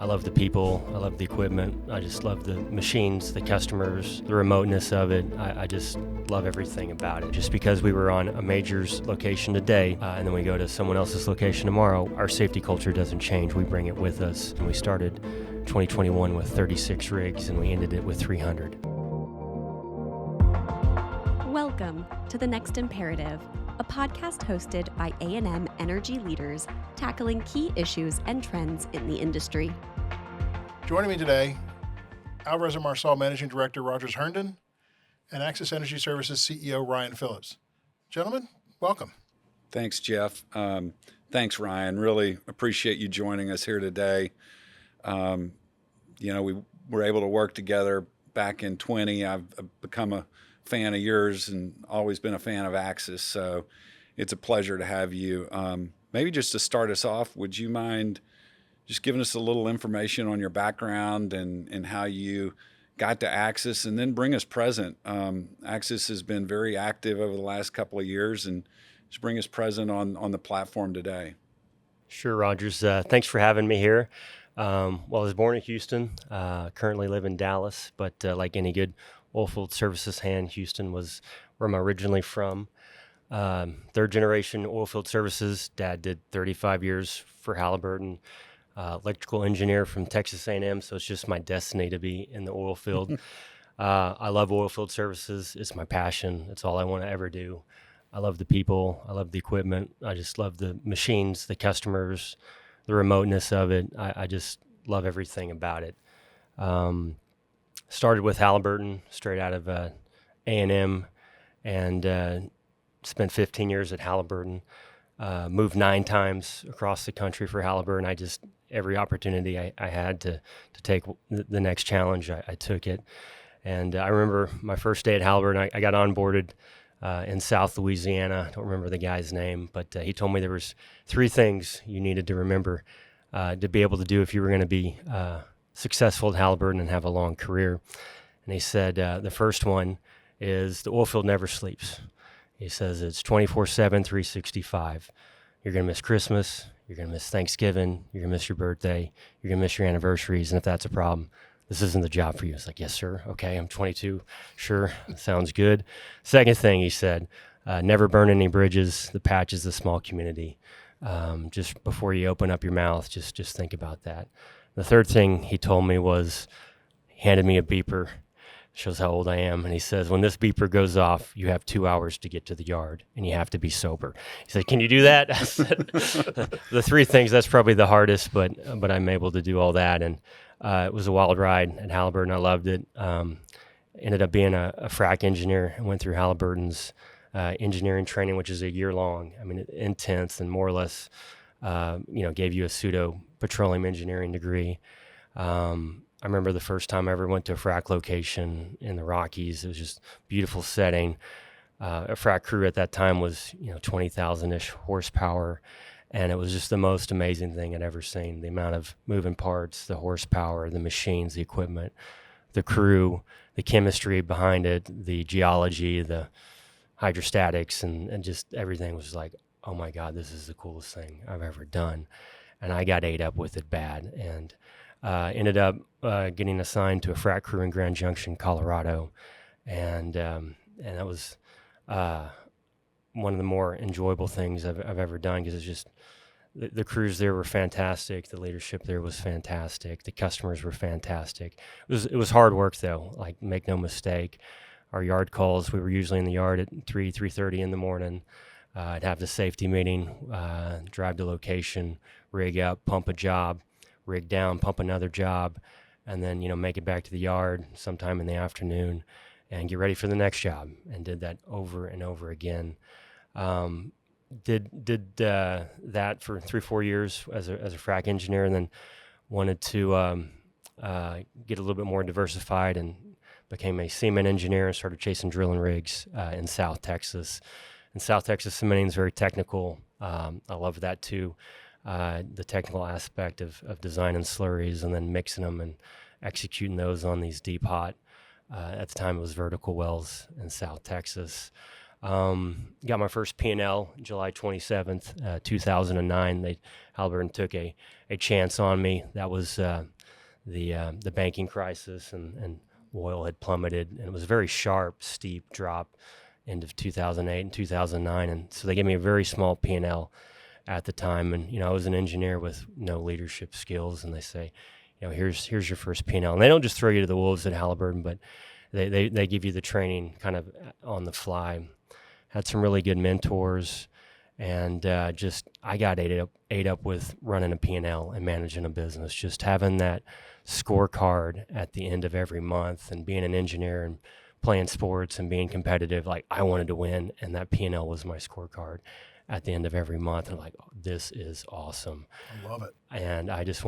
I love the people, I love the equipment, I just love the machines, the customers, the remoteness of it. I just love everything about it. Just because we were on a major's location today and then we go to someone else's location tomorrow, our safety culture doesn't change. We bring it with us. And we started 2021 with 36 rigs and we ended it with 300. Welcome to The Next Imperative, a podcast hosted by A&M energy leaders tackling key issues and trends in the industry. Joining me today, Alvarez Marsal Managing Director Rogers Herndon and Access Energy Services CEO Ryan Phillips. Gentlemen, welcome. Thanks, Geoff. Thanks, Ryan. Really appreciate you joining us here today. We were able to work together back in 2020. I've become a fan of yours and always been a fan of Access, so it's a pleasure to have you. Maybe just to start us off, would you mind just giving us a little information on your background and how you got to Access, and then bring us present? Access has been very active over the last couple of years, and just bring us present on the platform today. Sure, Rogers. Thanks for having me here. I was born in Houston, currently live in Dallas, but like any good oilfield services hand, Houston was where I'm originally from. Third generation oilfield services. Dad did 35 years for Halliburton. Electrical engineer from Texas A&M, so it's just my destiny to be in the oil field. I love oilfield services. It's my passion. It's all I want to ever do. I love the people. I love the equipment. I just love the machines, the customers, the remoteness of it. I just love everything about it. Started with Halliburton, straight out of A&M, and spent 15 years at Halliburton. Moved 9 times across the country for Halliburton. Every opportunity I had to take the next challenge, I took it. And I remember my first day at Halliburton, I got onboarded in South Louisiana. I don't remember the guy's name, but he told me there was 3 things you needed to remember to be able to do if you were going to be successful at Halliburton and have a long career. And he said the first one is the oil field never sleeps. He says it's 24/7, 365. You're going to miss Christmas. You're going to miss Thanksgiving. You're going to miss your birthday. You're going to miss your anniversaries. And if that's a problem, this isn't the job for you. It's like, yes, sir. Okay, I'm 22. Sure, sounds good. Second thing he said, never burn any bridges. The patch is a small community. Just before you open up your mouth, just think about that. The third thing he told me was, he handed me a beeper. Shows how old I am. And he says, when this beeper goes off, you have 2 hours to get to the yard and you have to be sober. He said, can you do that? I said, the 3 things, that's probably the hardest, but I'm able to do all that. And it was a wild ride at Halliburton. I loved it. Ended up being a frac engineer. I went through Halliburton's engineering training, which is a year long. I mean, intense and more or less, gave you a pseudo petroleum engineering degree. I remember the first time I ever went to a frac location in the Rockies. It was just beautiful setting. A frac crew at that time was, 20,000-ish horsepower, and it was just the most amazing thing I'd ever seen. The amount of moving parts, the horsepower, the machines, the equipment, the crew, the chemistry behind it, the geology, the hydrostatics, and just everything was like, oh my God, this is the coolest thing I've ever done. And I got ate up with it bad, and ended up getting assigned to a frac crew in Grand Junction, Colorado, and that was one of the more enjoyable things I've ever done, because it's just the crews there were fantastic, the leadership there was fantastic, the customers were fantastic. It was hard work though, like, make no mistake. Our yard calls, we were usually in the yard at 3:30 in the morning. I'd have the safety meeting, drive to location, rig up, pump a job, rig down, pump another job, and then, make it back to the yard sometime in the afternoon and get ready for the next job, and did that over and over again. Did that for 3-4 years as a frac engineer, and then wanted to get a little bit more diversified and became a seaman engineer and started chasing drilling rigs in South Texas. And South Texas cementing is very technical. I love that too. The technical aspect of designing slurries and then mixing them and executing those on these deep hot. At the time, it was vertical wells in South Texas. Got my first P&L July 27th, 2009. Halliburton took a chance on me. That was the banking crisis, and oil had plummeted, and it was a very sharp, steep drop end of 2008 and 2009, and so they gave me a very small P&L at the time, and I was an engineer with no leadership skills, and they say, here's your first P&L, and they don't just throw you to the wolves at Halliburton, but they give you the training kind of on the fly. Had some really good mentors, and I got ate up with running a P&L and managing a business, just having that scorecard at the end of every month, and being an engineer and playing sports and being competitive. Like, I wanted to win, and that P&L was my scorecard at the end of every month. And I'm like, oh, this is awesome. I love it. And I just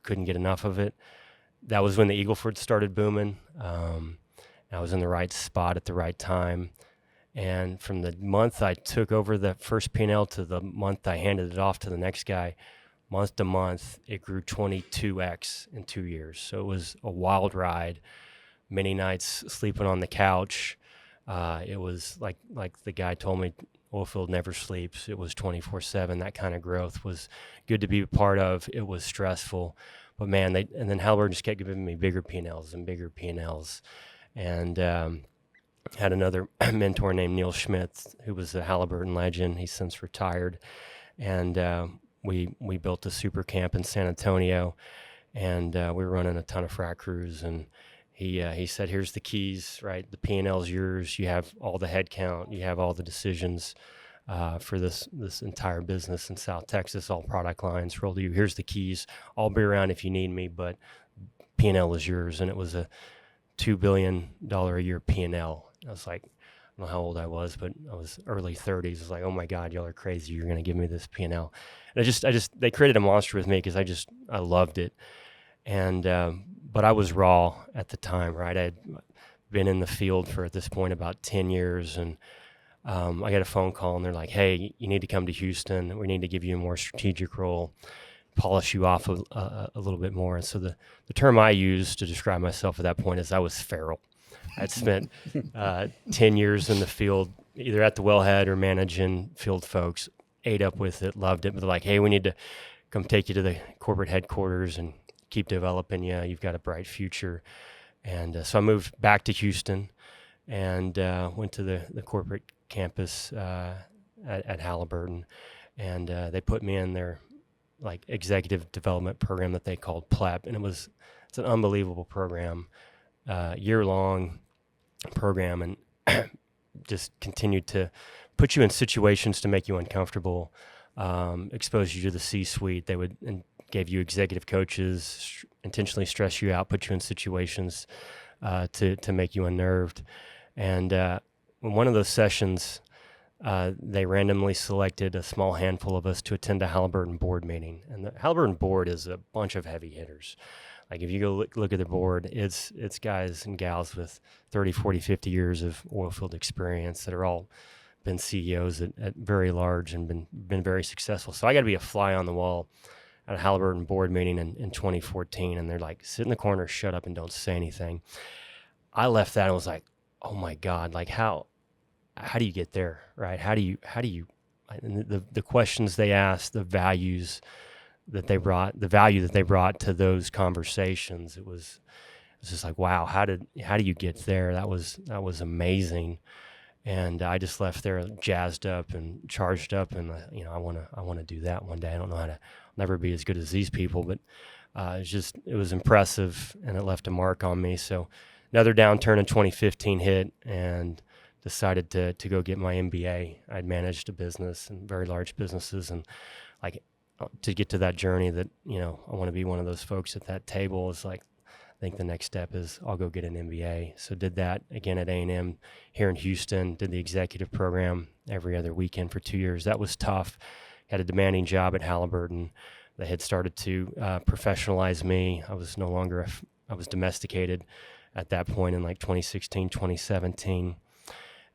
couldn't get enough of it. That was when the Eagle Ford started booming. I was in the right spot at the right time. And from the month I took over the first P&L to the month I handed it off to the next guy, month to month, it grew 22x in 2 years. So it was a wild ride. Many nights sleeping on the couch. It was like the guy told me, oilfield never sleeps. It was 24/7. That kind of growth was good to be a part of. It was stressful, but man, and then Halliburton just kept giving me bigger P&Ls and bigger P&Ls, and had another mentor named Neil Schmidt, who was a Halliburton legend. He's since retired, and we built a super camp in San Antonio, and we were running a ton of frac crews, and he said, here's the keys, right? The P&L's yours. You have all the head count. You have all the decisions for this entire business in South Texas, all product lines roll to you. Here's the keys. I'll be around if you need me, but P&L is yours. And it was a $2 billion a year P&L. I was like, I don't know how old I was, but I was early 30s. I was like, oh my God, y'all are crazy. You're going to give me this P&L. And they created a monster with me because I loved it. And, but I was raw at the time, right? I had been in the field for, at this point, about 10 years. And I got a phone call, and they're like, hey, you need to come to Houston. We need to give you a more strategic role, polish you off a little bit more. And so the term I used to describe myself at that point is I was feral. I'd spent 10 years in the field, either at the wellhead or managing field folks, ate up with it, loved it. But they're like, hey, we need to come take you to the corporate headquarters and keep developing you. You've got a bright future. And so I moved back to Houston and went to the corporate campus at Halliburton. And they put me in their executive development program that they called PLEP. And it's an unbelievable program, year-long program, and just continued to put you in situations to make you uncomfortable, expose you to the C-suite. They would and gave you executive coaches, intentionally stress you out, put you in situations to make you unnerved. And in one of those sessions, they randomly selected a small handful of us to attend a Halliburton board meeting. And the Halliburton board is a bunch of heavy hitters. Like, if you go look at the board, it's guys and gals with 30, 40, 50 years of oilfield experience that are all been CEOs at very large and been very successful. So I got to be a fly on the wall at a Halliburton board meeting in 2014, and they're like, sit in the corner, shut up, and don't say anything. I left that and was like, oh my God, like how do you get there, right? How do you and the questions they asked, the values that they brought, the value that they brought to those conversations, it was just like, wow, how do you get there? That was amazing. And I just left there jazzed up and charged up, and I want to do that one day. I don't know how to never be as good as these people, but it was impressive, and it left a mark on me. So another downturn in 2015 hit, and decided to go get my MBA. I'd managed a business and very large businesses, and to get to that journey that I want to be one of those folks at that table is like, I think the next step is I'll go get an MBA. So did that again at A&M here in Houston, did the executive program every other weekend for 2 years. That was tough. Had a demanding job at Halliburton. They had started to professionalize me. I was no longer, I was domesticated at that point in 2016, 2017.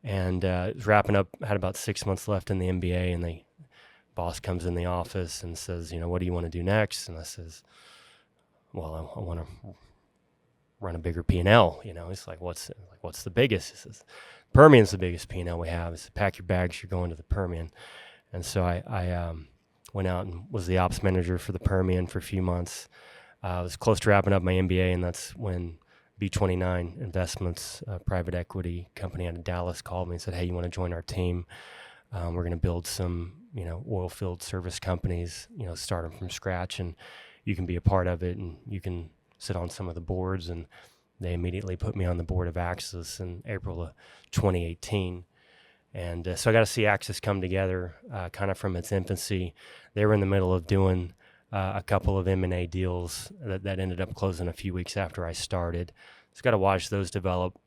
And it was wrapping up, had about 6 months left in the MBA, and the boss comes in the office and says, what do you want to do next? And I says, well, I want to run a bigger P&L. He's like, what's the biggest? He says, Permian's the biggest P&L we have. It's pack your bags, you're going to the Permian. And so I went out and was the ops manager for the Permian for a few months. I was close to wrapping up my MBA, and that's when B29 Investments, a private equity company out of Dallas, called me and said, "Hey, you want to join our team? We're going to build some, oil field service companies, start them from scratch, and you can be a part of it, and you can sit on some of the boards." And they immediately put me on the board of Axis in April of 2018. And so I got to see Axis come together kind of from its infancy. They were in the middle of doing a couple of M&A deals that ended up closing a few weeks after I started. So got to watch those develop,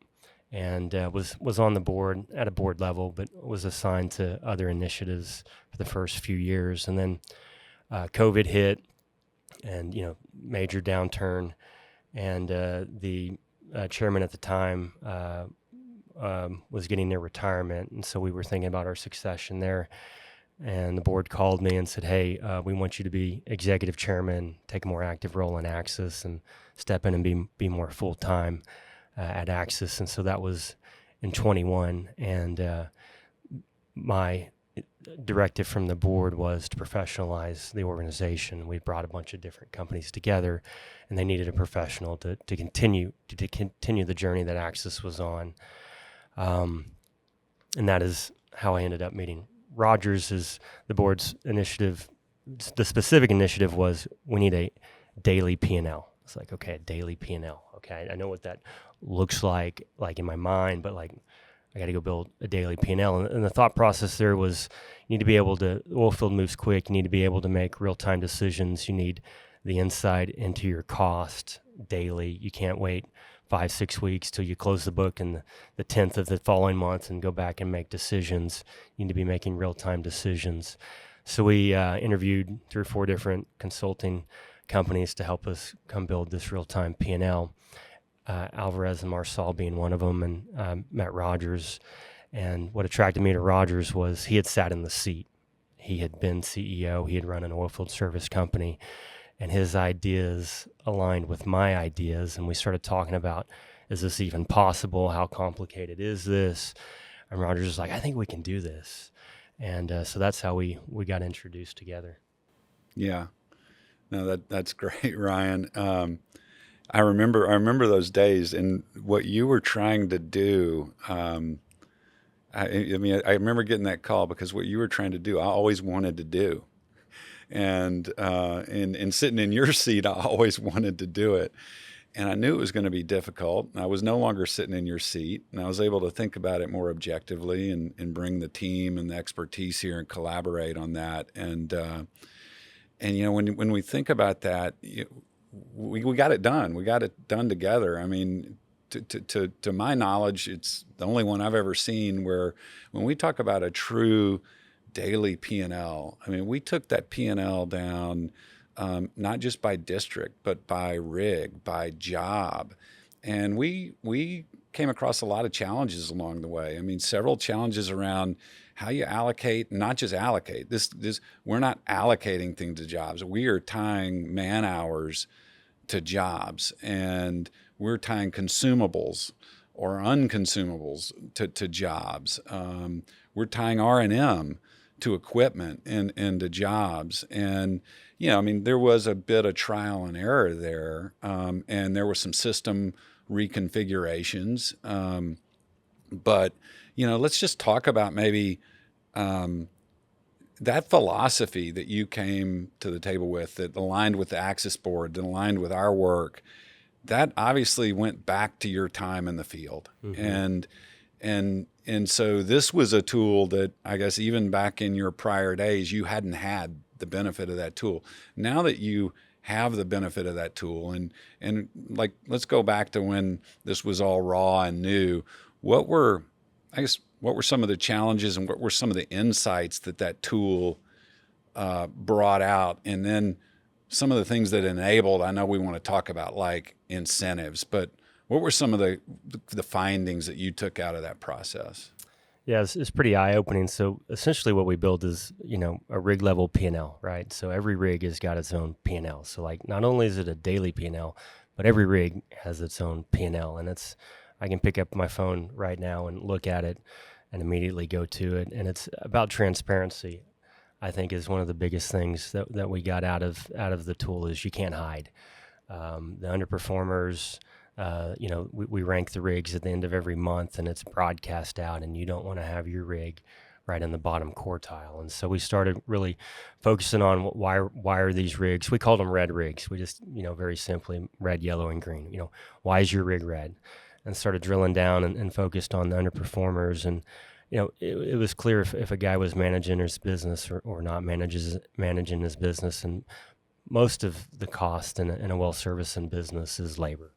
and was on the board at a board level, but was assigned to other initiatives for the first few years. And then COVID hit, and major downturn, and the chairman at the time was getting near retirement, and so we were thinking about our succession there. And the board called me and said, "Hey, we want you to be executive chairman, take a more active role in Axis, and step in and be more full time at Axis." And so that was in 21. And my directive from the board was to professionalize the organization. We brought a bunch of different companies together, and they needed a professional to continue the journey that Axis was on. And that is how I ended up meeting Rogers. Is the board's initiative. The specific initiative was, we need a Dayliy P&L. It's like, okay, a Dayliy P&L. Okay, I know what that looks like in my mind, but I got to go build a Dayliy P&L. And the thought process there was, you need to be able to, the oil field moves quick. You need to be able to make real-time decisions. You need the insight into your cost daily. You can't wait 5-6 weeks till you close the book in the 10th of the following month and go back and make decisions. You need to be making real-time decisions. So we interviewed 3 or 4 different consulting companies to help us come build this real-time P&L. Alvarez Marsal being one of them, and met Rogers. And what attracted me to Rogers was he had sat in the seat. He had been CEO. He had run an oilfield service company, and his ideas aligned with my ideas. And we started talking about, is this even possible? How complicated is this? And Rogers was like, I think we can do this. And so that's how we got introduced together. Yeah, no, that's great, Ryan. I remember those days, and what you were trying to do. I remember getting that call because what you were trying to do, I always wanted to do, and sitting in your seat, I always wanted to do it, and I knew it was going to be difficult. I was no longer sitting in your seat, and I was able to think about it more objectively and bring the team and the expertise here and collaborate on that. And when we think about that, we got it done. We got it done together. I mean, to my knowledge, it's the only one I've ever seen where, when we talk about a true Dayliy P&L, I mean, we took that P&L down, not just by district, but by rig, by job. And we came across a lot of challenges along the way. I mean, several challenges around how you allocate, not just allocate. This we're not allocating things to jobs. We are tying man hours to jobs, and we're tying consumables or unconsumables to jobs. We're tying R&M to equipment and to jobs. And, I mean, there was a bit of trial and error there, and there were some system reconfigurations. But, let's just talk about maybe that philosophy that you came to the table with, that aligned with the Axis board, that aligned with our work, that obviously went back to your time in the field. Mm-hmm. And so this was a tool that, I guess, even back in your prior days, you hadn't had the benefit of that tool. Now that you have the benefit of that tool, and like, let's go back to when this was all raw and new. What were some of the challenges, and what were some of the insights that tool brought out? And then some of the things that enabled, I know we want to talk about, like incentives, but what were some of the findings that you took out of that process? Yeah, it's pretty eye-opening. So essentially what we build is, a rig level P&L, right? So every rig has got its own P&L. So like, not only is it a Dayliy P&L, but every rig has its own P&L. And I can pick up my phone right now and look at it and immediately go to it. And it's about transparency, I think, is one of the biggest things that we got out of the tool. Is you can't hide. The underperformers, we rank the rigs at the end of every month, and it's broadcast out, and you don't want to have your rig right in the bottom quartile. And so we started really focusing on why are these rigs? We called them red rigs. We just, very simply red, yellow, and green. Why is your rig red? And started drilling down and focused on the underperformers. And it was clear if a guy was managing his business or not managing his business. And most of the cost in a well servicing business is labor,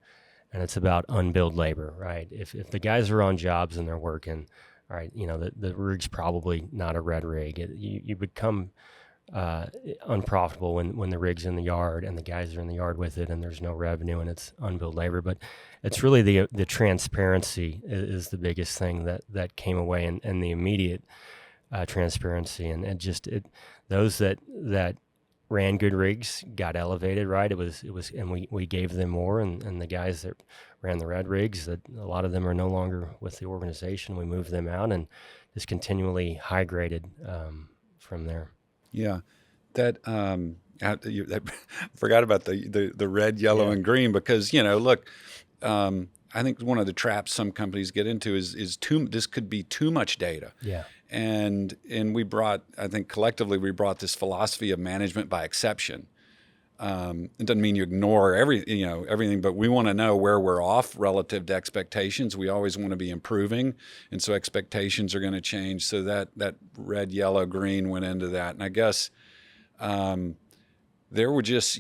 and it's about unbilled labor, right? If the guys are on jobs and they're working, all right, the rig's probably not a red rig. You become unprofitable when the rig's in the yard and the guys are in the yard with it and there's no revenue and it's unbilled labor. But it's really the transparency is the biggest thing that came away, and the immediate transparency, and those that ran good rigs got elevated, right? It was, and we gave them more, and the guys that ran the red rigs, that a lot of them are no longer with the organization. We moved them out and just continually high graded from there. Yeah, that forgot about the red, yellow, and green, because look, I think one of the traps some companies get into is this could be too much data. Yeah. And I think collectively we brought this philosophy of management by exception. It doesn't mean you ignore everything, but we want to know where we're off relative to expectations. We always want to be improving, and so expectations are going to change. So that red, yellow, green went into that, and I guess there were just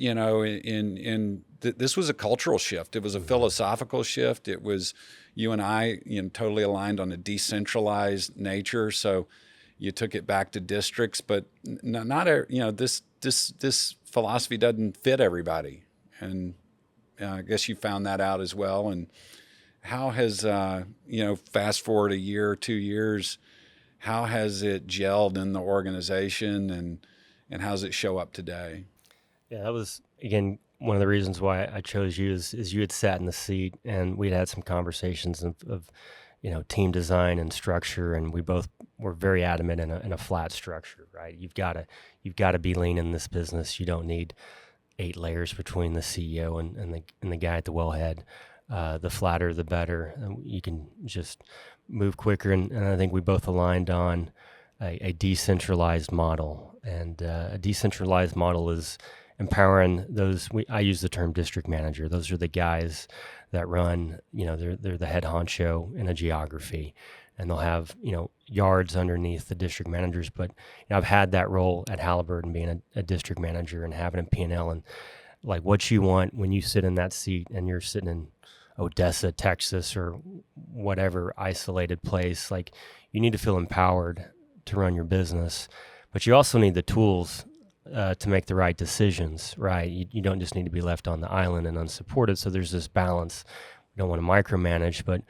this was a cultural shift. It was a philosophical shift. It was you and I totally aligned on a decentralized nature. So you took it back to districts, but not this philosophy doesn't fit everybody. And I guess you found that out as well. And how has, fast forward a year or 2 years, how has it gelled in the organization, and how does it show up today? Yeah, that was, again, one of the reasons why I chose you is you had sat in the seat, and we'd had some conversations of team design and structure, and we both were very adamant in a flat structure, right? You've got to be lean in this business. You don't need 8 layers between the CEO and the guy at the wellhead. The flatter, the better. You can just move quicker, and I think we both aligned on a decentralized model, and a decentralized model is empowering those. I use the term district manager. Those are the guys that run. They're the head honcho in a geography, and they'll have yards underneath the district managers. But I've had that role at Halliburton, being a district manager and having a P&L, and like what you want when you sit in that seat and you're sitting in Odessa, Texas, or whatever isolated place. Like, you need to feel empowered to run your business, but you also need the tools to make the right decisions, right? You don't just need to be left on the island and unsupported. So there's this balance. We don't want to micromanage, but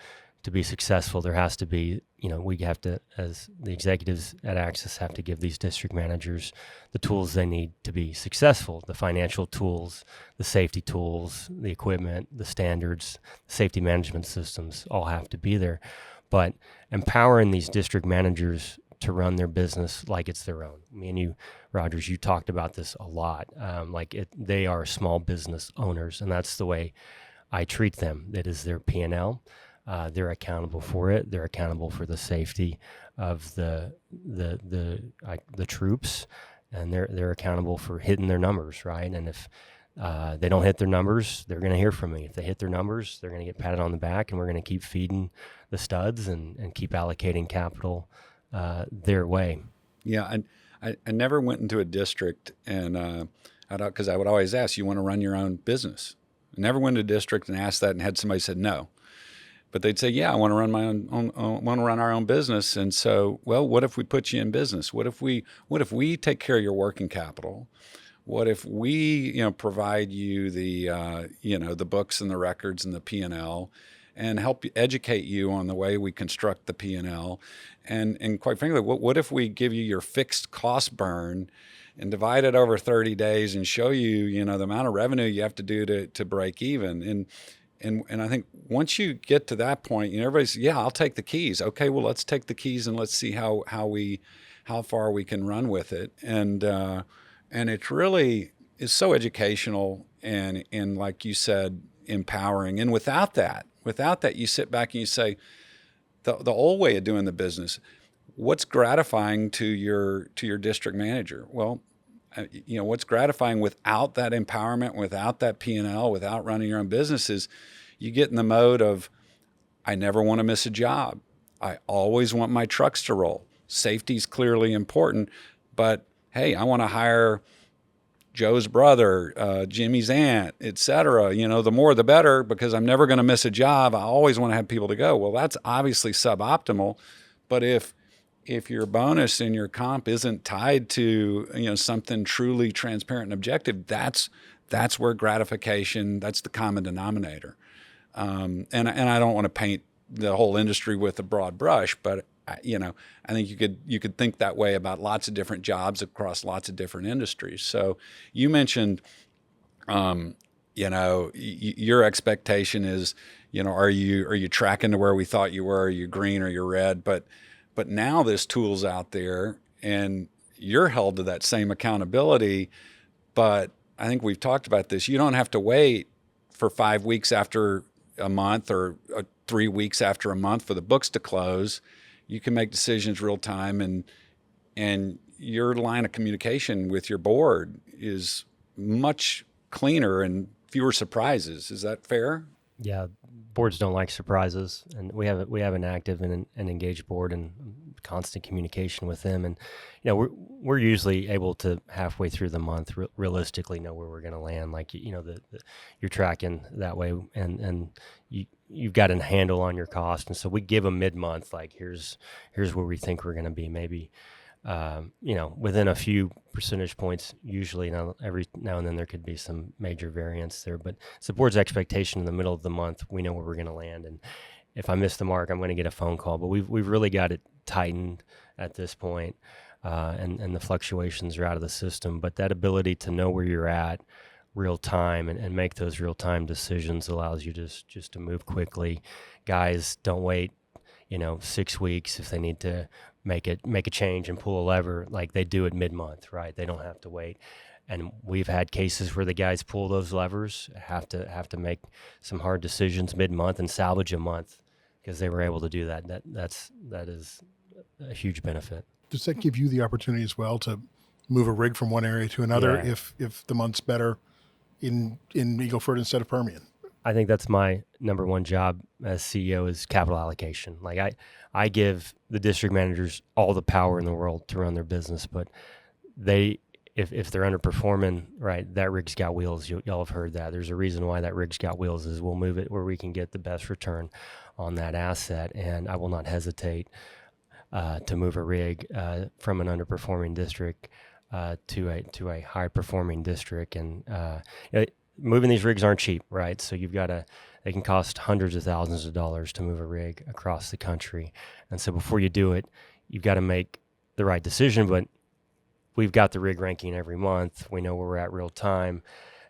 to be successful, there has to be, we have to, as the executives at Axis, have to give these district managers the tools they need to be successful: the financial tools, the safety tools, the equipment, the standards, the safety management systems all have to be there. But empowering these district managers to run their business like it's their own. Me and you, Rogers, you talked about this a lot. They are small business owners, and that's the way I treat them. It is their P&L. They're accountable for it. They're accountable for the safety of the troops, and they're accountable for hitting their numbers, right? And if they don't hit their numbers, they're going to hear from me. If they hit their numbers, they're going to get patted on the back, and we're going to keep feeding the studs and keep allocating capital their way. Yeah, I never went into a district and because I would always ask, you want to run your own business? I never went to a district and asked that and had somebody said no. But they'd say, yeah, I want to run my own want to run our own business. And so, well, what if we put you in business? What if we take care of your working capital? What if we, provide you the, the books and the records and the P&L, and help educate you on the way we construct the P&L? And quite frankly, what if we give you your fixed cost burn and divide it over 30 days and show you, the amount of revenue you have to do to break even? And I think once you get to that point, everybody says, yeah, I'll take the keys. Okay, well, let's take the keys and let's see how far we can run with it. And it's really, it's so educational. and like you said, empowering. And without that, you sit back and you say, the old way of doing the business, what's gratifying to your district manager? Well, what's gratifying without that empowerment, without that P&L, without running your own business is you get in the mode of, I never want to miss a job. I always want my trucks to roll. Safety's clearly important, but hey, I want to hire Joe's brother, Jimmy's aunt, et cetera. The more the better, because I'm never going to miss a job. I always want to have people to go. Well, that's obviously suboptimal. But if your bonus and your comp isn't tied to something truly transparent and objective, that's where gratification, that's the common denominator. And I don't want to paint the whole industry with a broad brush, but I think you could think that way about lots of different jobs across lots of different industries. So you mentioned, your expectation is, are you tracking to where we thought you were? Are you green or you're red? But now this tool's out there and you're held to that same accountability. But I think we've talked about this. You don't have to wait for 5 weeks after a month or 3 weeks after a month for the books to close. You can make decisions real time, and your line of communication with your board is much cleaner and fewer surprises. Is that fair? Yeah, boards don't like surprises, and we have an active and an engaged board and constant communication with them. And we're usually able to halfway through the month realistically know where we're going to land. Like you're tracking that way, and you've got a handle on your cost. And so we give them mid-month, like here's where we think we're going to be. Maybe within a few percentage points. Usually, every now and then there could be some major variance there, but it's the board's expectation in the middle of the month. We know where we're going to land, and if I miss the mark, I'm going to get a phone call. But we've really got it tightened at this point, and the fluctuations are out of the system. But that ability to know where you're at real time and make those real time decisions allows you just to move quickly. Guys don't wait 6 weeks if they need to make a change and pull a lever. Like, they do it mid-month, right? They don't have to wait. And we've had cases where the guys pull those levers, have to make some hard decisions mid-month and salvage a month because they were able to do that. That is a huge benefit. Does that give you the opportunity as well to move a rig from one area to another if the month's better in Eagle Ford instead of Permian? I think that's my number one job as CEO is capital allocation. Like I give the district managers all the power in the world to run their business, but if they're underperforming, right, that rig's got wheels. Y'all have heard that. There's a reason why that rig's got wheels is we'll move it where we can get the best return on that asset, and I will not hesitate to move a rig from an underperforming district to a high performing district. And moving these rigs aren't cheap, right? So they can cost hundreds of thousands of dollars to move a rig across the country. And so before you do it, you've got to make the right decision. But we've got the rig ranking every month. We know where we're at real time.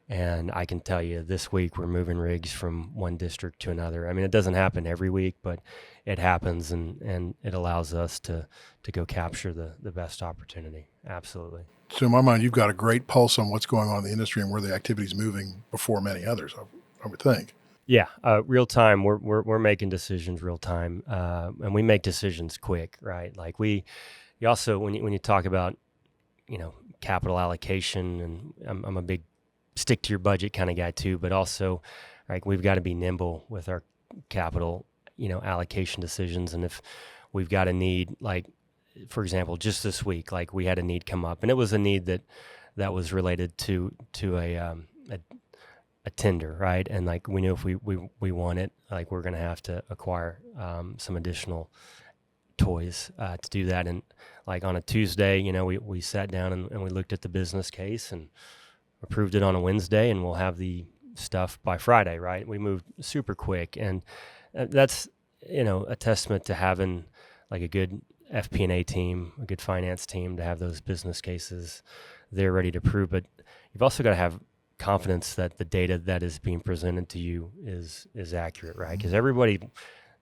And I can tell you this week we're moving rigs from one district to another. I mean, it doesn't happen every week, but it happens, and it allows us to go capture the best opportunity. Absolutely. So in my mind, you've got a great pulse on what's going on in the industry and where the activity's moving before many others, I would think. Yeah, real time. We're making decisions real time, and we make decisions quick, right? Like you also when you talk about capital allocation, and I'm a big stick to your budget kind of guy too, but also like we've got to be nimble with our capital allocation decisions. And if we've got a need, like for example, just this week, like we had a need come up, and it was a need that was related to a tender, right? And like we knew if we won it, like we're going to have to acquire some additional toys to do that. And like on a Tuesday, we sat down and we looked at the business case and approved it on a Wednesday, and we'll have the stuff by Friday, right? We moved super quick, and that's a testament to having like a good FP&A team, a good finance team, to have those business cases there ready to prove. But you've also got to have confidence that the data that is being presented to you is accurate, right? Because everybody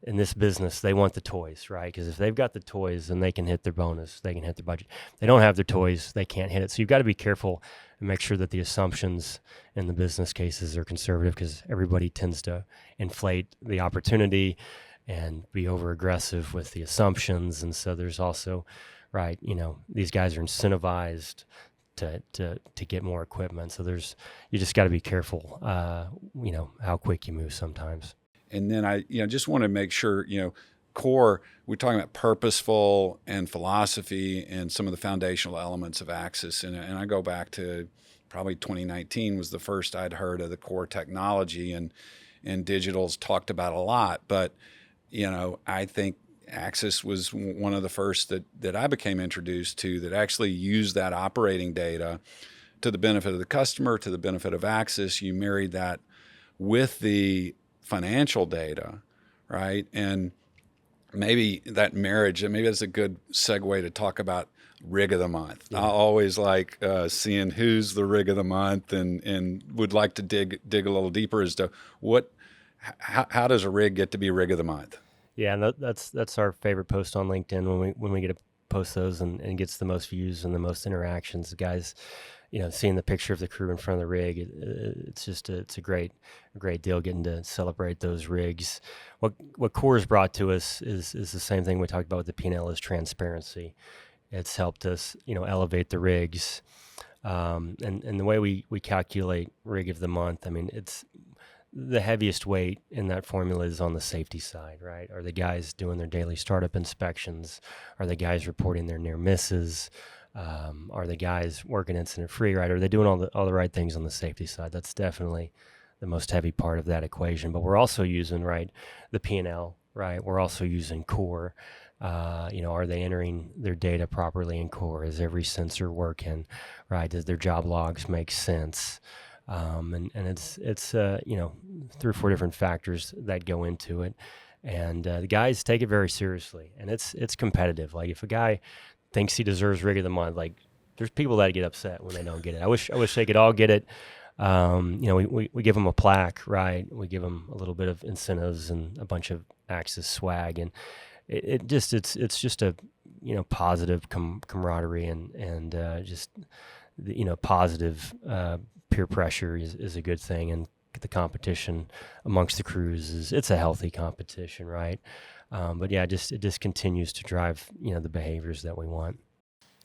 in this business, they want the toys, right? Because if they've got the toys, then they can hit their bonus, they can hit their budget. If they don't have their toys, they can't hit it. So you've got to be careful and make sure that the assumptions in the business cases are conservative, because everybody tends to inflate the opportunity and be over aggressive with the assumptions. And so there's also, right, these guys are incentivized to get more equipment. So you just got to be careful, how quick you move sometimes. And then I just want to make sure, core, we're talking about purposeful and philosophy and some of the foundational elements of Axis. And I go back to probably 2019 was the first I'd heard of the core technology, and digital's talked about a lot. But, I think Axis was one of the first that I became introduced to that actually used that operating data to the benefit of the customer, to the benefit of Axis. You married that with the financial data, right? And maybe that marriage, and maybe that's a good segue to talk about rig of the month. Yeah. I always like seeing who's the rig of the month, and would like to dig a little deeper as to how does a rig get to be rig of the month? Yeah, and that's our favorite post on LinkedIn when we get to post those and gets the most views and the most interactions. The guys, seeing the picture of the crew in front of the rig, it's a great deal getting to celebrate those rigs. What Core's brought to us is the same thing we talked about with the P&L, is transparency. It's helped us, elevate the rigs, and the way we calculate rig of the month. I mean, it's the heaviest weight in that formula is on the safety side, right? Are the guys doing their daily startup inspections? Are the guys reporting their near misses? Are the guys working incident free, right? Are they doing all the right things on the safety side? That's definitely the most heavy part of that equation. But we're also using, right, the P&L, right? We're also using core. Are they entering their data properly in core? Is every sensor working, right? Does their job logs make sense? And it's 3 or 4 different factors that go into it. And the guys take it very seriously, and it's competitive. Like, if a guy thinks he deserves rig of the month, like, there's people that get upset when they don't get it. I wish they could all get it. We give them a plaque, right? We give them a little bit of incentives and a bunch of Axis swag, and it's just a positive camaraderie and just positive peer pressure is a good thing, and the competition amongst the crews it's a healthy competition, right? But yeah, it just continues to drive the behaviors that we want.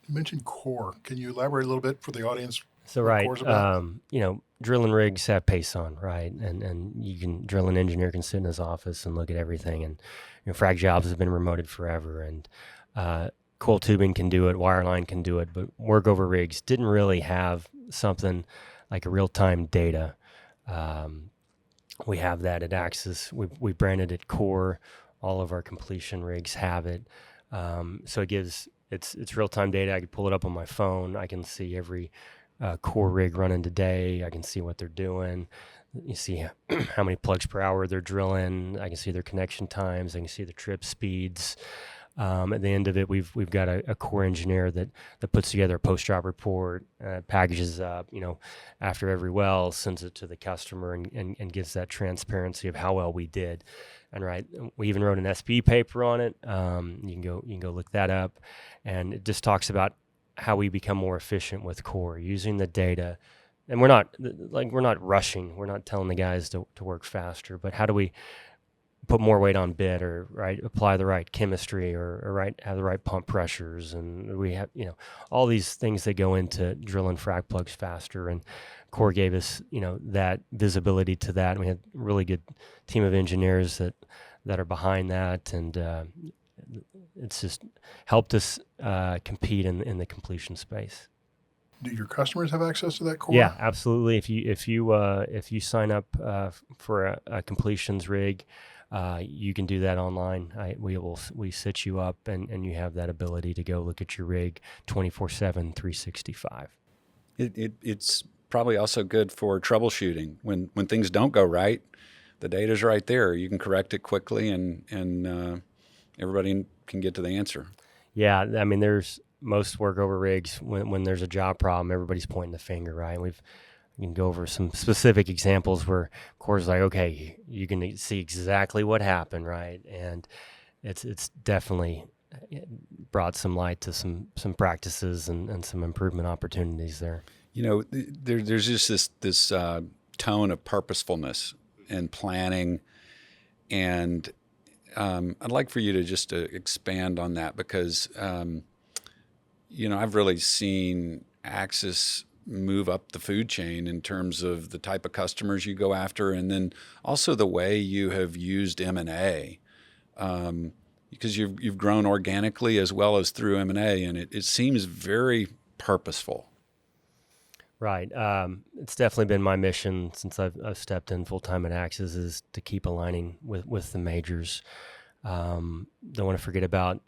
You mentioned core. Can you elaborate a little bit for the audience? So right, drilling rigs have pace on, right? And you can drilling engineer can sit in his office and look at everything, and frac jobs have been remoted forever, and coil tubing can do it, wireline can do it, but workover rigs didn't really have something like a real-time data. We have that at Axis. We branded it Core. All of our completion rigs have it. So it gives it's real-time data. I can pull it up on my phone. I can see every Core rig running today. I can see what they're doing. You see how many plugs per hour they're drilling. I can see their connection times. I can see the trip speeds. At the end of it, we've got a core engineer that puts together a post-job report, packages up, after every well, sends it to the customer, and gives that transparency of how well we did. And right, we even wrote an SPE paper on it. You can go look that up, and it just talks about how we become more efficient with core using the data. And we're not rushing. We're not telling the guys to work faster, but how do we put more weight on bit, or right, apply the right chemistry, or right, have the right pump pressures, and we have all these things that go into drilling frac plugs faster. And Core gave us that visibility to that, and we had a really good team of engineers that are behind that, and it's just helped us compete in the completion space. Do your customers have access to that core? Yeah, absolutely. If you sign up for a completions rig, you can do that online. We set you up, and you have that ability to go look at your rig 24/7, 365. It's probably also good for troubleshooting when things don't go right. The data's right there. You can correct it quickly, and everybody can get to the answer. Yeah, I mean, there's most workover rigs when there's a job problem, everybody's pointing the finger, right? We've We can go over some specific examples where Core's like, okay, you can see exactly what happened, right? And it's definitely brought some light to some practices and some improvement opportunities there. There's just this tone of purposefulness and planning, and I'd like for you to just expand on that because I've really seen Axis move up the food chain in terms of the type of customers you go after, and then also the way you have used M&A. Because you've grown organically as well as through M&A, and it seems very purposeful. Right. It's definitely been my mission since I've stepped in full-time at Axis is to keep aligning with the majors. Don't want to forget about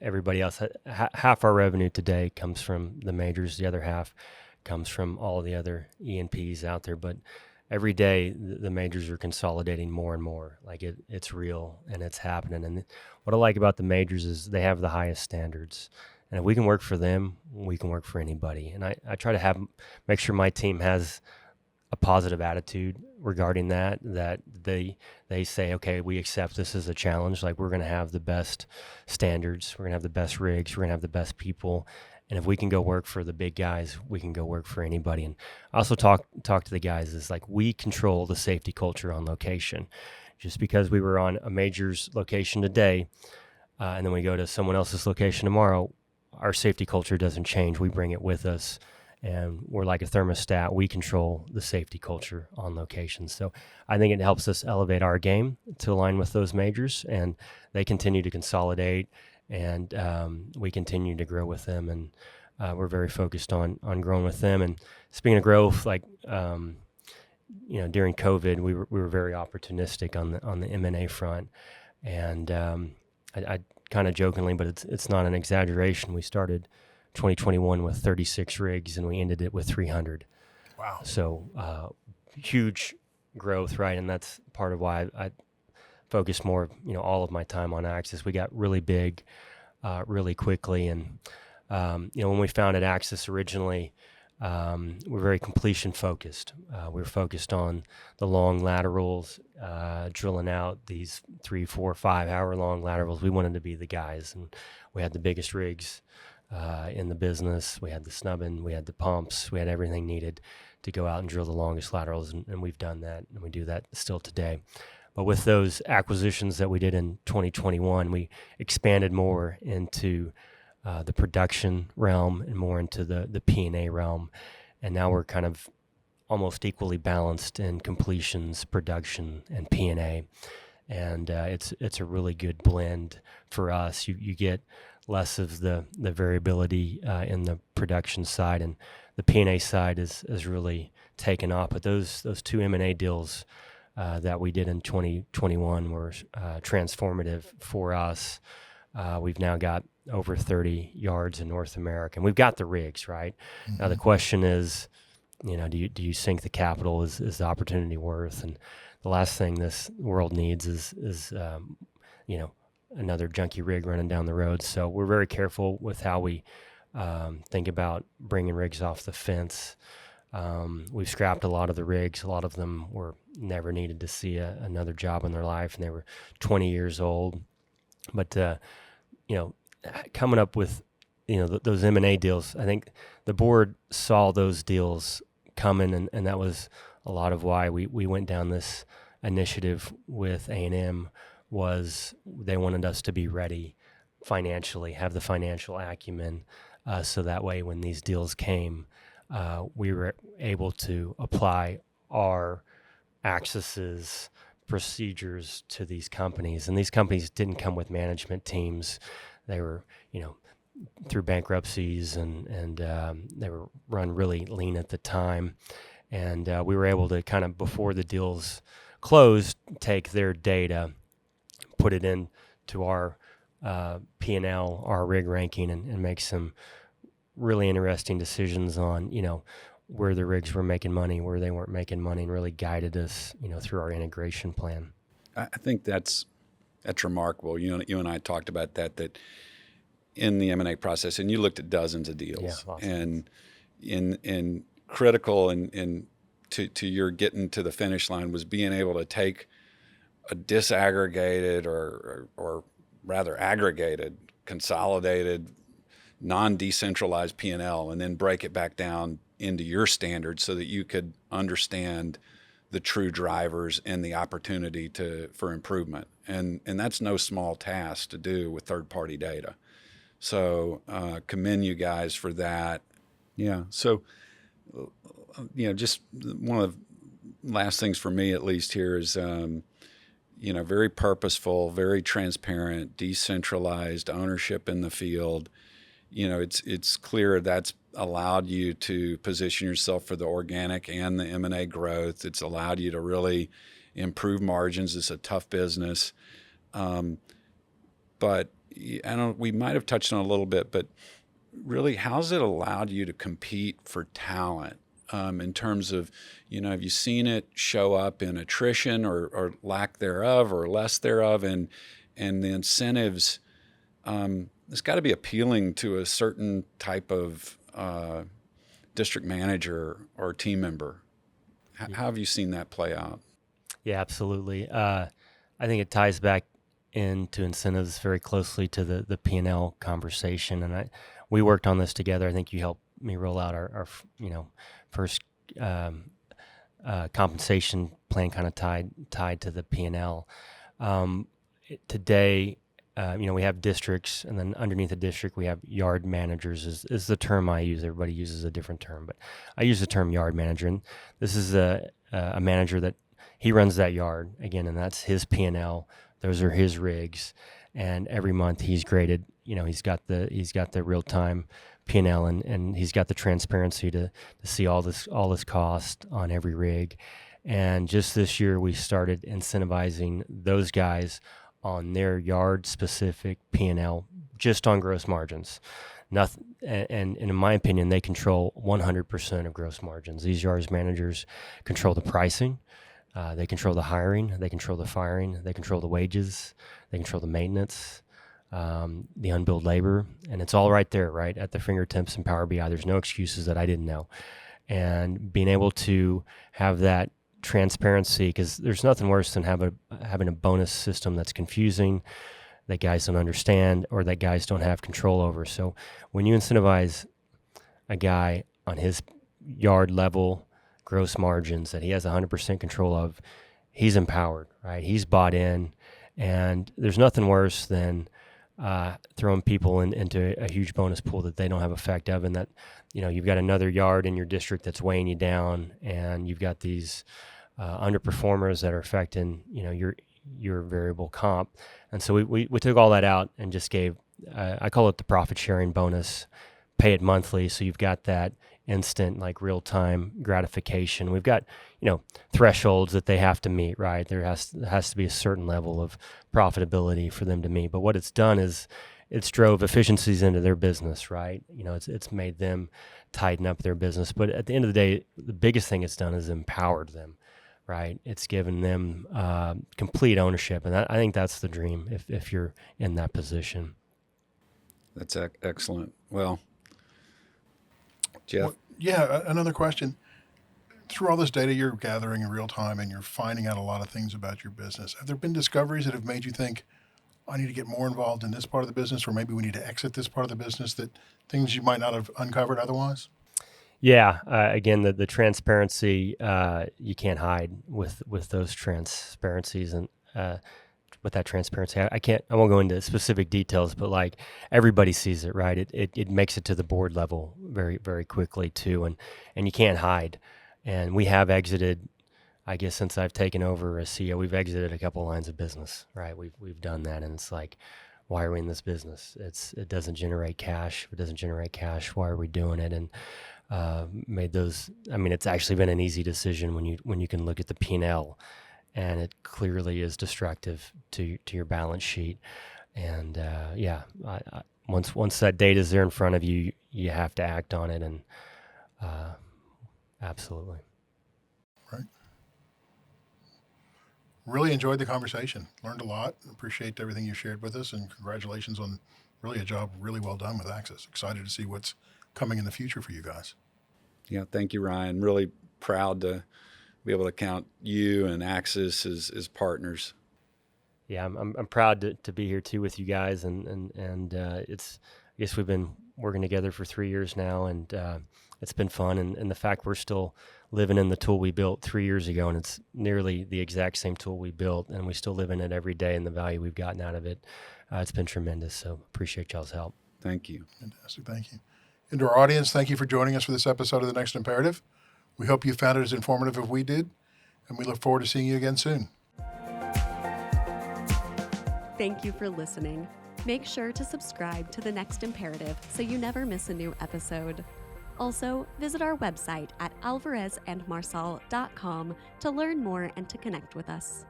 everybody else. Half our revenue today comes from the majors. The other half comes from all the other E&Ps out there. But every day, the majors are consolidating more and more. Like it's real and it's happening. And what I like about the majors is they have the highest standards. And if we can work for them, we can work for anybody. And I try to make sure my team has a positive attitude regarding that they say, okay, we accept this as a challenge. Like we're going to have the best standards. We're going to have the best rigs. We're going to have the best people. And if we can go work for the big guys, we can go work for anybody. And I also talk to the guys is like we control the safety culture on location. Just because we were on a major's location today, and then we go to someone else's location tomorrow, our safety culture doesn't change. We bring it with us, and we're like a thermostat. We control the safety culture on location. So I think it helps us elevate our game to align with those majors, and they continue to consolidate, and we continue to grow with them, and we're very focused on growing with them. And speaking of growth, like during COVID, we were very opportunistic on the M&A front, and I kind of jokingly, but it's not an exaggeration. We started 2021 with 36 rigs, and we ended it with 300. Wow! So huge growth, right? And that's part of why I focused more, all of my time on Axis. We got really big, really quickly, and when we founded Axis originally, we're very completion focused. We're focused on the long laterals, drilling out these 3, 4, 5 hour long laterals. We wanted to be the guys, and we had the biggest rigs in the business. We had the snubbing, we had the pumps, we had everything needed to go out and drill the longest laterals, and we've done that, and we do that still today. But with those acquisitions that we did in 2021, we expanded more into the production realm and more into the P&A realm. And now we're kind of almost equally balanced in completions, production, and P&A. And it's a really good blend for us. You get less of the variability in the production side, and the P&A side is really taken off. But those two M&A deals that we did in 2021 were transformative for us. We've now got over 30 yards in North America, and we've got the rigs, right? Mm-hmm. Now the question is, do you sink the capital? Is the opportunity worth? And the last thing this world needs is another junky rig running down the road. So we're very careful with how we think about bringing rigs off the fence. We've scrapped a lot of the rigs. A lot of them were never needed to see another job in their life, and they were 20 years old. But coming up with those M&A deals, I think the board saw those deals coming, and that was a lot of why we went down this initiative with A&M. Was they wanted us to be ready financially, have the financial acumen, so that way when these deals came, we were able to apply our Axis's procedures to these companies. And these companies didn't come with management teams. They were, through bankruptcies, and they were run really lean at the time. And we were able to kind of, before the deals closed, take their data, put it into our P&L, our rig ranking, and make some really interesting decisions on, where the rigs were making money, where they weren't making money, and really guided us, through our integration plan. I think that's remarkable. You and I talked about that in the M&A process, and you looked at dozens of deals, yeah, awesome. and in critical and to your getting to the finish line was being able to take a disaggregated or rather aggregated, consolidated, non-decentralized P&L and then break it back down into your standards so that you could understand the true drivers and the opportunity for improvement. And that's no small task to do with third-party data. So commend you guys for that. Yeah. So, just one of the last things for me, at least here, is, very purposeful, very transparent, decentralized ownership in the field. It's clear that's allowed you to position yourself for the organic and the M&A growth. It's allowed you to really improve margins. It's a tough business. But we might have touched on it a little bit, but really, how's it allowed you to compete for talent in terms of, have you seen it show up in attrition or lack thereof or less thereof, and the incentives? It's got to be appealing to a certain type of district manager or team member. How have you seen that play out? Yeah, absolutely. I think it ties back into incentives very closely to the P&L conversation, and we worked on this together. I think you helped me roll out our first compensation plan, kind of tied to the P&L. Today, we have districts, and then underneath the district, we have yard managers is the term I use. Everybody uses a different term, but I use the term yard manager. And this is a manager that he runs that yard again, and that's his P&L. Those are his rigs, and every month he's graded. He's got the real time P&L, and he's got the transparency to see all this cost on every rig. And just this year, we started incentivizing those guys on their yard-specific P&L, just on gross margins. Nothing, and in my opinion, they control 100% of gross margins. These yards managers control the pricing, they control the hiring, they control the firing, they control the wages, they control the maintenance, the unbilled labor, and it's all right there, right at the fingertips in Power BI. There's no excuses that I didn't know, and being able to have that transparency, because there's nothing worse than having a bonus system that's confusing, that guys don't understand, or that guys don't have control over. So when you incentivize a guy on his yard level gross margins that he has 100% control of, he's empowered, right? He's bought in, and there's nothing worse than throwing people into a huge bonus pool that they don't have effect of, and that you've got another yard in your district that's weighing you down, and you've got these underperformers that are affecting your variable comp. And so we took all that out and just gave I call it the profit sharing bonus, pay it monthly, so you've got that instant, like, real time gratification. We've got thresholds that they have to meet, right? There has to be a certain level of profitability for them to meet. But what it's done is it's drove efficiencies into their business, right? It's made them tighten up their business. But at the end of the day, the biggest thing it's done is empowered them, right? It's given them complete ownership, and I think that's the dream if you're in that position. That's excellent. Well, Geoff? Another question. Through all this data you're gathering in real time, and you're finding out a lot of things about your business, have there been discoveries that have made you think, I need to get more involved in this part of the business, or maybe we need to exit this part of the business, that things you might not have uncovered otherwise? Yeah. Again, the transparency, you can't hide with those transparencies, and with that transparency, I won't go into specific details, but like, everybody sees it, right? It makes it to the board level very, very quickly too, and you can't hide. And we have exited, I guess, since I've taken over as CEO, we've exited a couple lines of business, right? We've done that, and it's like, why are we in this business? It doesn't generate cash. If it doesn't generate cash, why are we doing it? And made those. I mean, it's actually been an easy decision when you can look at the P&L, and it clearly is destructive to your balance sheet. And once that data is there in front of you, you have to act on it. And absolutely. Right. Really enjoyed the conversation. Learned a lot. Appreciate everything you shared with us, and congratulations on really a job really well done with Axis. Excited to see what's coming in the future for you guys. Yeah, thank you, Ryan. Really proud to be able to count you and Axis as partners. Yeah, I'm proud to be here too with you guys, and it's, I guess we've been working together for 3 years now, and it's been fun, and the fact we're still living in the tool we built 3 years ago, and it's nearly the exact same tool we built, and we still live in it every day, and the value we've gotten out of it, it's been tremendous. So appreciate y'all's help. Thank you. Fantastic. Thank you. And to our audience, thank you for joining us for this episode of The Next Imperative. We hope you found it as informative as we did, and we look forward to seeing you again soon. Thank you for listening. Make sure to subscribe to The Next Imperative so you never miss a new episode. Also, visit our website at alvarezandmarsal.com to learn more and to connect with us.